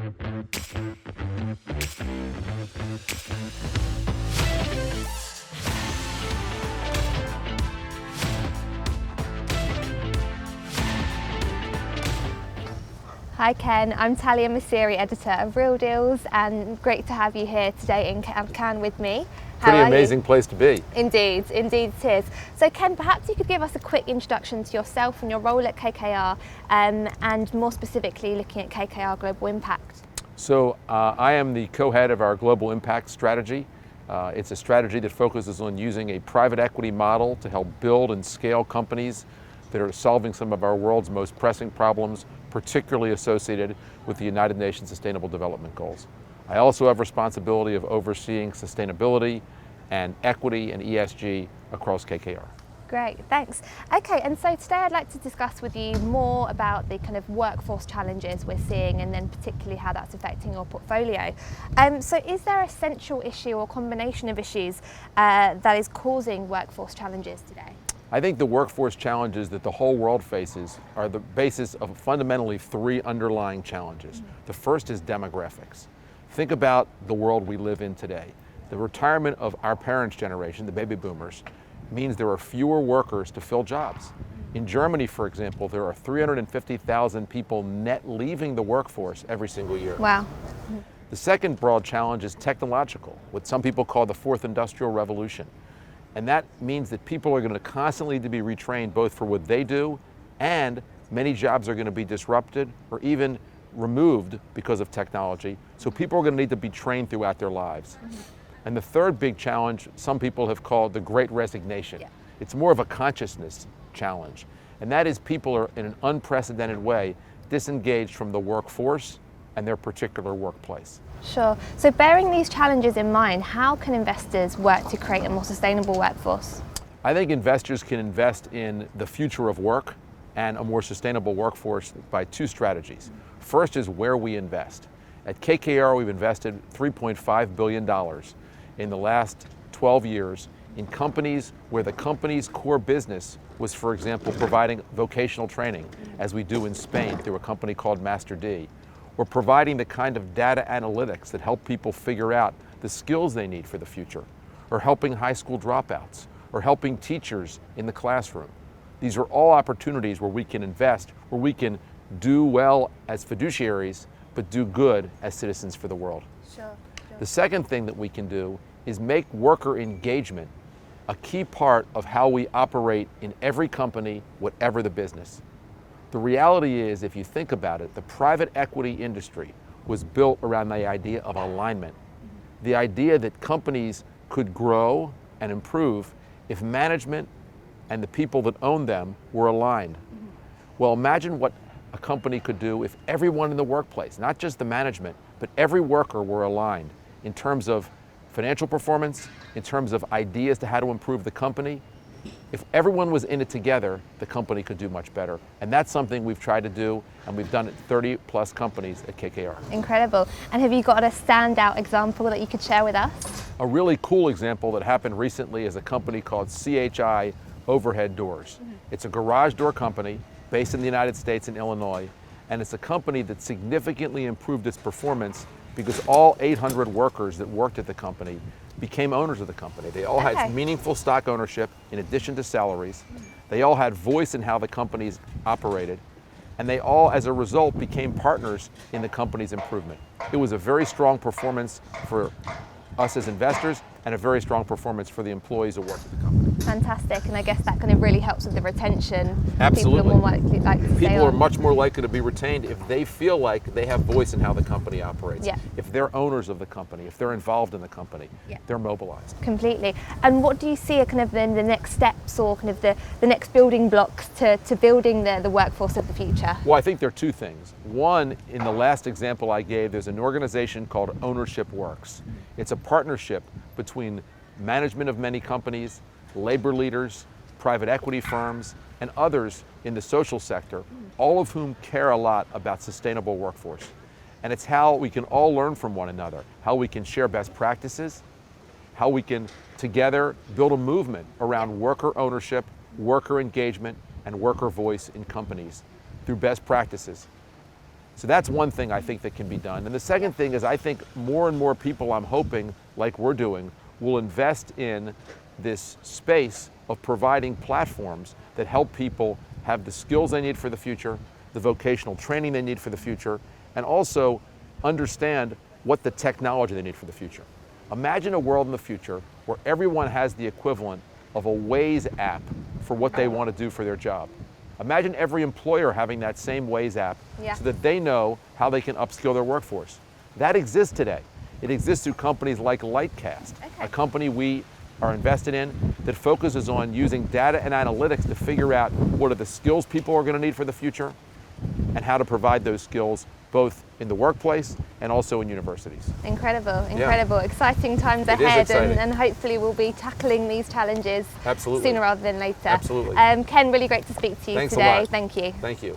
Hi Ken, I'm Talia Masiri, editor of Real Deals, and great to have you here today in Cannes with me. Pretty amazing place to be. Indeed it is. So Ken, perhaps you could give us a quick introduction to yourself and your role at KKR, and more specifically looking at KKR Global Impact. So I am the co-head of our Global Impact strategy. It's a strategy that focuses on using a private equity model to help build and scale companies that are solving some of our world's most pressing problems, particularly associated with the United Nations Sustainable Development Goals. I also have responsibility of overseeing sustainability and equity and ESG across KKR. Great, thanks. Okay, and so today I'd like to discuss with you more about the kind of workforce challenges we're seeing, and then particularly how that's affecting your portfolio. So is there a central issue or combination of issues that is causing workforce challenges today? I think the workforce challenges that the whole world faces are the basis of fundamentally three underlying challenges. The first is demographics. Think about the world we live in today. The retirement of our parents' generation, the baby boomers, means there are fewer workers to fill jobs. In Germany, for example, there are 350,000 people net leaving the workforce every single year. Wow. The second broad challenge is technological, what some people call the fourth industrial revolution. And that means that people are going to constantly be retrained both for what they do, and many jobs are going to be disrupted or even removed because of technology. So people are going to need to be trained throughout their lives. And the third big challenge, some people have called the Great Resignation. Yeah. It's more of a consciousness challenge. And that is people are in an unprecedented way disengaged from the workforce and their particular workplace. Sure. So bearing these challenges in mind, how can investors work to create a more sustainable workforce? I think investors can invest in the future of work and a more sustainable workforce by two strategies. First is where we invest. At KKR, we've invested $3.5 billion in the last 12 years in companies where the company's core business was, for example, providing vocational training, as we do in Spain through a company called Master D. We're providing the kind of data analytics that help people figure out the skills they need for the future, or helping high school dropouts, or helping teachers in the classroom. These are all opportunities where we can invest, where we can do well as fiduciaries, but do good as citizens for the world. Sure. The second thing that we can do is make worker engagement a key part of how we operate in every company, whatever the business. The reality is, if you think about it, the private equity industry was built around the idea of alignment. The idea that companies could grow and improve if management and the people that own them were aligned. Well, imagine what a company could do if everyone in the workplace, not just the management, but every worker were aligned in terms of financial performance, in terms of ideas to how to improve the company. If everyone was in it together, the company could do much better. And that's something we've tried to do, and we've done it 30 plus companies at KKR. Incredible. And have you got a standout example that you could share with us? A really cool example that happened recently is a company called CHI Overhead Doors. It's a garage door company based in the United States in Illinois, and it's a company that significantly improved its performance because all 800 workers that worked at the company became owners of the company. They all had meaningful stock ownership in addition to salaries. They all had voice in how the companies operated, and they all, as a result, became partners in the company's improvement. It was a very strong performance for us as investors, and a very strong performance for the employees that work at the company. Fantastic, and I guess that kind of really helps with the retention. Absolutely. People are more likely to stay People are on. much more likely to be retained if they feel like they have voice in how the company operates. Yeah. If they're owners of the company, if they're involved in the company, they're mobilized. Completely. And what do you see are kind of the next steps, or kind of the next building blocks to building the workforce of the future? Well, I think there are two things. One, in the last example I gave, there's an organization called Ownership Works. It's a partnership between management of many companies, labor leaders, private equity firms, and others in the social sector, all of whom care a lot about sustainable workforce. And it's how we can all learn from one another, how we can share best practices, how we can together build a movement around worker ownership, worker engagement, and worker voice in companies through best practices. So that's one thing I think that can be done. And the second thing is I think more and more people, I'm hoping, like we're doing, will invest in this space of providing platforms that help people have the skills they need for the future, the vocational training they need for the future, and also understand what the technology they need for the future. Imagine a world in the future where everyone has the equivalent of a Waze app for what they want to do for their job. Imagine every employer having that same Waze app so that they know how they can upskill their workforce. That exists today. It exists through companies like Lightcast, a company we are invested in that focuses on using data and analytics to figure out what are the skills people are going to need for the future and how to provide those skills both in the workplace and also in universities. Incredible, incredible. Exciting times ahead, and hopefully we'll be tackling these challenges sooner rather than later. Absolutely. Ken, really great to speak to you Thanks today. a lot. Thank you. Thank you.